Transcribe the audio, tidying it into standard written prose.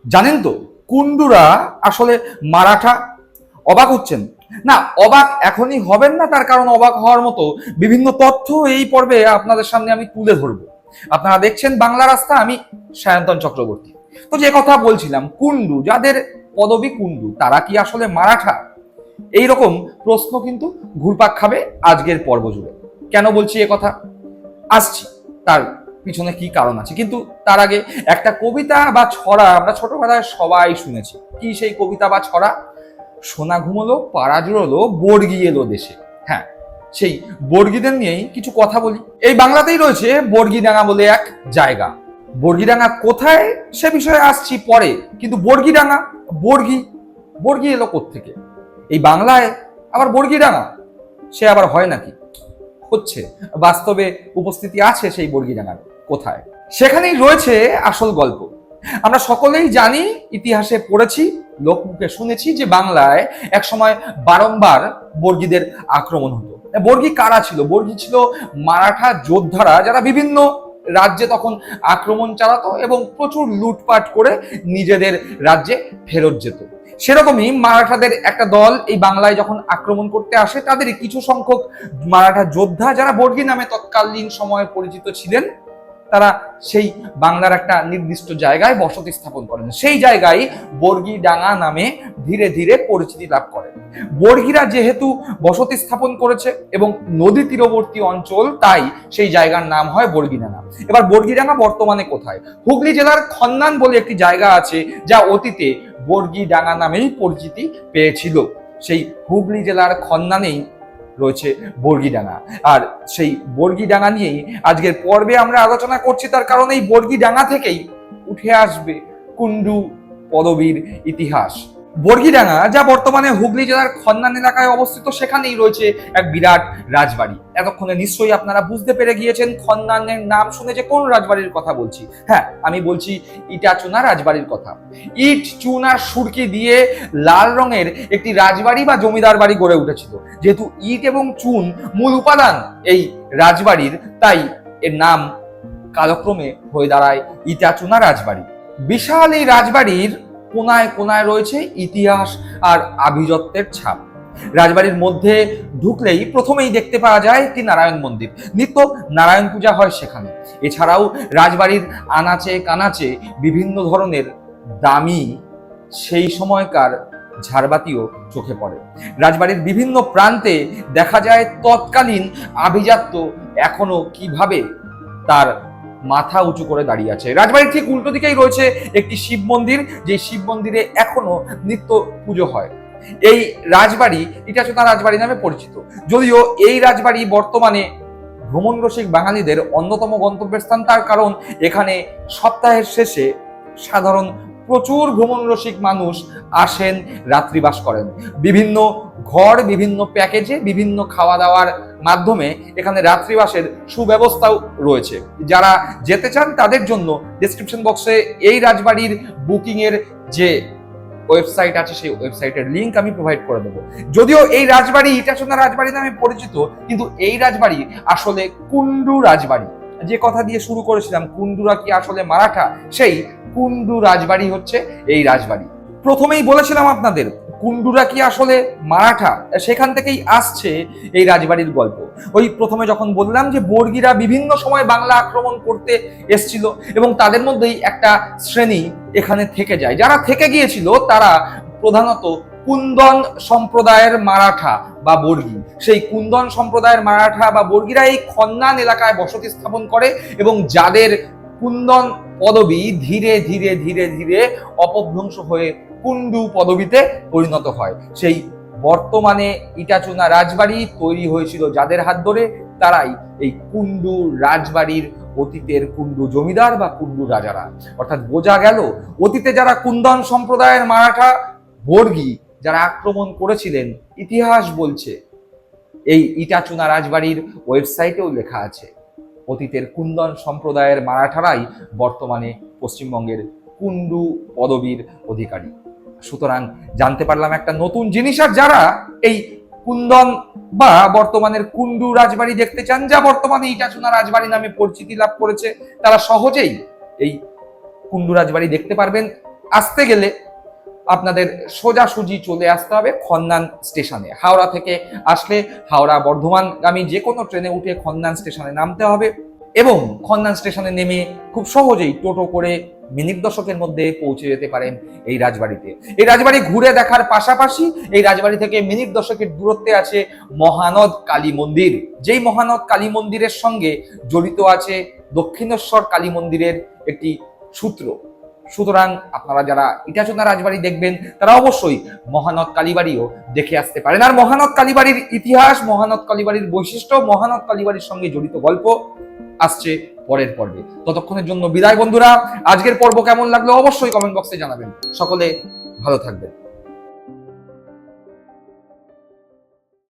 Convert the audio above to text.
জানেন তো কুন্ডুরা আসলে মারাঠা? অবাক হচ্ছেন না? অবাক এখনই হবেন না, তার কারণ অবাক হওয়ার মতো বিভিন্ন তথ্য এই পর্বে আপনাদের সামনে আমি তুলে ধরবো। আপনারা দেখছেন বাংলা রাস্তা, আমি সায়ন্তন চক্রবর্তী। তো যে কথা বলছিলাম, কুন্ডু, যাদের পদবী কুন্ডু, তারা কি আসলে মারাঠা? এইরকম প্রশ্ন কিন্তু ঘুরপাক খাবে আজকের পর্ব জুড়ে। কেন বলছি এ কথা, আসছি তার পিছনে কি কারণ আছে, কিন্তু তার আগে একটা কবিতা বা ছড়া আমরা ছোটবেলায় সবাই শুনেছি। কি সেই কবিতা বা ছড়া? সোনা ঘুমোলো, পাড়া জুড়োলো, বর্গি এলো দেশে। হ্যাঁ, সেই বর্গিদের নিয়েই কিছু কথা বলি। এই বাংলাতেই রয়েছে বর্গিডাঙ্গা বলে এক জায়গা। বর্গিডাঙ্গা কোথায় সে বিষয়ে আসছি পরে, কিন্তু বর্গিডাঙ্গা, বর্গি, বর্গি এলো কোত্থেকে? এই বাংলায় আবার বর্গিডাঙ্গা, সে আবার হয় নাকি? হচ্ছে, বাস্তবে উপস্থিতি আছে সেই বর্গিডাঙ্গার। কোথায়? সেখানেই রয়েছে আসল গল্প। আমরা সকলেই জানি, ইতিহাসে পড়েছি, লোকমুখে শুনেছি যে বাংলায় একসময় বারংবার বর্গীদের আক্রমণ হতো। বর্গী কারা ছিল? বর্গী ছিল মারাঠা যোদ্ধারা, যারা বিভিন্ন রাজ্যে তখন আক্রমণ চালাতো এবং প্রচুর লুটপাট করে নিজেদের রাজ্যে ফেরত যেত। সেরকমই মারাঠাদের একটা দল এই বাংলায় যখন আক্রমণ করতে আসে, তাদের কিছু সংখ্যক মারাঠা যোদ্ধা, যারা বর্গী নামে তৎকালীন সময়ে পরিচিত ছিলেন, তারা সেই বাংলার একটা নির্দিষ্ট জায়গায় বসতি স্থাপন করেন। সেই জায়গায় বর্গিডাঙ্গা নামে ধীরে ধীরে পরিচিতি লাভ করে। বর্গীরা যেহেতু বসতি স্থাপন করেছে এবং নদী তীরবর্তী অঞ্চল, তাই সেই জায়গার নাম হয় বর্গিডাঙ্গা। এবার বর্গিডাঙ্গা বর্তমানে কোথায়? হুগলি জেলার খন্নান বলে একটি জায়গা আছে, যা অতীতে বর্গিডাঙ্গা নামেই পরিচিতি পেয়েছিল। সেই হুগলি জেলার খন্নানেই রয়েছে বর্গিডাঙ্গা। আর সেই বর্গিডাঙ্গা নিয়েই আজকের পর্বে আমরা আলোচনা করছি, তার কারণ এই বর্গিডাঙ্গা থেকেই উঠে আসবে কুন্ডু পদবীর ইতিহাস। বর্গিডাঙ্গা, যা বর্তমানে হুগলি জেলার খন্নান এলাকায় অবস্থিত, সেখানেই রয়েছে এক বিরাট রাজবাড়ি। এতক্ষণে নিশ্চয়ই আপনারা বুঝতে পেরে গিয়েছেন খন্নানের নাম শুনে যে কোন রাজবাড়ির কথা বলছি। হ্যাঁ, আমি বলছি ইটাচুনা রাজবাড়ির কথা। ইট, চুন আর সুরকি দিয়ে লাল রঙের একটি রাজবাড়ি বা জমিদার বাড়ি গড়ে উঠেছিল। যেহেতু ইট এবং চুন মূল উপাদান এই রাজবাড়ির, তাই এর নাম কালক্রমে হয়ে দাঁড়ায় ইটাচুনা রাজবাড়ি। বিশাল এই রাজবাড়ির কোনায় কোনায় রয়েছে ইতিহাস আর আভিজাত্যের ছাপ। রাজবাড়ির মধ্যে ঢুকলেই প্রথমেই দেখতে পাওয়া যায় একটি নারায়ণ মন্দির। নিত্য নারায়ণ পূজা হয় সেখানে। এছাড়াও রাজবাড়ির আনাচে কানাচে বিভিন্ন ধরনের দামি সেই সময়কার ঝাড়বাতিও চোখে পড়ে। রাজবাড়ির বিভিন্ন প্রান্তে দেখা যায় তৎকালীন আভিজাত্য এখনো কিভাবে তার মাথা উঁচু করে দাঁড়িয়ে আছে। রাজবাড়ির ঠিক উল্টো দিকেই রয়েছে একটি শিব মন্দির, যে শিব মন্দিরে এখনো নিত্য পুজো হয়। এই রাজবাড়ি ইটাচুনা রাজবাড়ি নামে পরিচিত। যদিও এই রাজবাড়ি বর্তমানে ভ্রমণ রসিক বাঙালিদের অন্যতম গন্তব্যের স্থান, তার কারণ এখানে সপ্তাহের শেষে সাধারণ প্রচুর ভ্রমণ রসিক মানুষ আসেন, রাত্রিবাস করেন। বিভিন্ন ঘর, বিভিন্ন প্যাকেজে, বিভিন্ন খাওয়া দাওয়ার মাধ্যমে এখানে রাত্রিবাসের সুব্যবস্থাও রয়েছে। যারা যেতে চান তাদের জন্য ডেসক্রিপশন বক্সে এই রাজবাড়ির বুকিং এর যে ওয়েবসাইট আছে, সেই ওয়েবসাইটের লিংক আমি প্রোভাইড করে দেবো। যদিও এই রাজবাড়ি ইটাচুনা রাজবাড়ি নামে পরিচিত, কিন্তু এই রাজবাড়ি আসলে কুন্ডু রাজবাড়ি। যে কথা দিয়ে শুরু করেছিলাম, কুন্ডুরা কি আসলে মারাঠা, সেই কুন্ডু রাজবাড়ি হচ্ছে এই রাজবাড়ি। প্রথমেই বলেছিলাম আপনাদের, কুন্ডুরা কি আসলে মারাঠা, সেখান থেকেই আসছে এই রাজবাড়ির গল্প। ওই প্রথমে যখন বললাম যে বর্গীরা বিভিন্ন সময় বাংলা আক্রমণ করতে এসেছিল এবং তাদের মধ্যেই একটা শ্রেণী এখানে থেকে যায়। যারা থেকে গিয়েছিল তারা প্রধানত কুন্দন সম্প্রদায়ের মারাঠা বা বর্গী। সেই কুন্দন সম্প্রদায়ের মারাঠা বা বর্গীরা এই খন্নান এলাকায় বসতি স্থাপন করে এবং যাদের কুন্দন পদবী ধীরে ধীরে ধীরে ধীরে অপভ্রংশ হয়ে কুন্ডু পদবীতে পরিণত হয়। সেই বর্তমানে ইটাচুনা রাজবাড়ি তৈরি হয়েছিল যাদের হাত ধরে, তারাই এই কুন্ডু রাজবাড়ির অতীতের কুন্ডু জমিদার বা কুন্ডু রাজারা। অর্থাৎ বোঝা গেল, অতীতে যারা কুন্দন সম্প্রদায়ের মারাঠা বর্গী যারা আক্রমণ করেছিলেন, ইতিহাস বলছে, এই ইটাচুনা রাজবাড়ির ওয়েবসাইটেও লেখা আছে, অতীতের কুন্দন সম্প্রদায়ের মারাঠারাই বর্তমানে পশ্চিমবঙ্গের কুন্ডু পদবীর অধিকারী। সুতরাং জানতে পারলাম একটা নতুন জিনিস। আর যারা এই কুন্দন বা বর্তমানের কুন্ডু রাজবাড়ি দেখতে চান, যা বর্তমানে ইটাচুনা রাজবাড়ি নামে পরিচিতি লাভ করেছে, তারা সহজেই এই কুন্ডু রাজবাড়ি দেখতে পারবেন। আসতে গেলে আপনাদের সোজাসুজি চলে আসতে হবে খন্নান স্টেশনে। হাওড়া থেকে আসলে হাওড়া বর্ধমানগামী যে কোনো ট্রেনে উঠে খন্নান স্টেশনে নামতে হবে এবং খন্নান স্টেশনে নেমে খুব সহজেই টোটো করে মিনিট দশকের মধ্যে পৌঁছে যেতে পারেন এই রাজবাড়িতে। এই রাজবাড়ি ঘুরে দেখার পাশাপাশি এই রাজবাড়ি থেকে মিনিট দশকের দূরত্বে আছে মহানদ কালী মন্দির, যেই মহানদ কালী মন্দিরের সঙ্গে জড়িত আছে দক্ষিণেশ্বর কালী মন্দিরের একটি সূত্র। সুতরাং আপনারা যারা ইটাচোনা রাজবাড়ি দেখবেন তারা অবশ্যই মহানদ কালীবাড়িও দেখে আসতে পারেন। আর মহানদ কালীবাড়ির ইতিহাস, মহানদ কালীবাড়ির বৈশিষ্ট্য, মহানদ কালীবাড়ির সঙ্গে জড়িত গল্প আসছে পরের পর্বে। ততক্ষণের জন্য বিদায় বন্ধুরা। আজকের পর্ব কেমন লাগলো অবশ্যই কমেন্ট বক্সে জানাবেন। সকলে ভালো থাকবেন।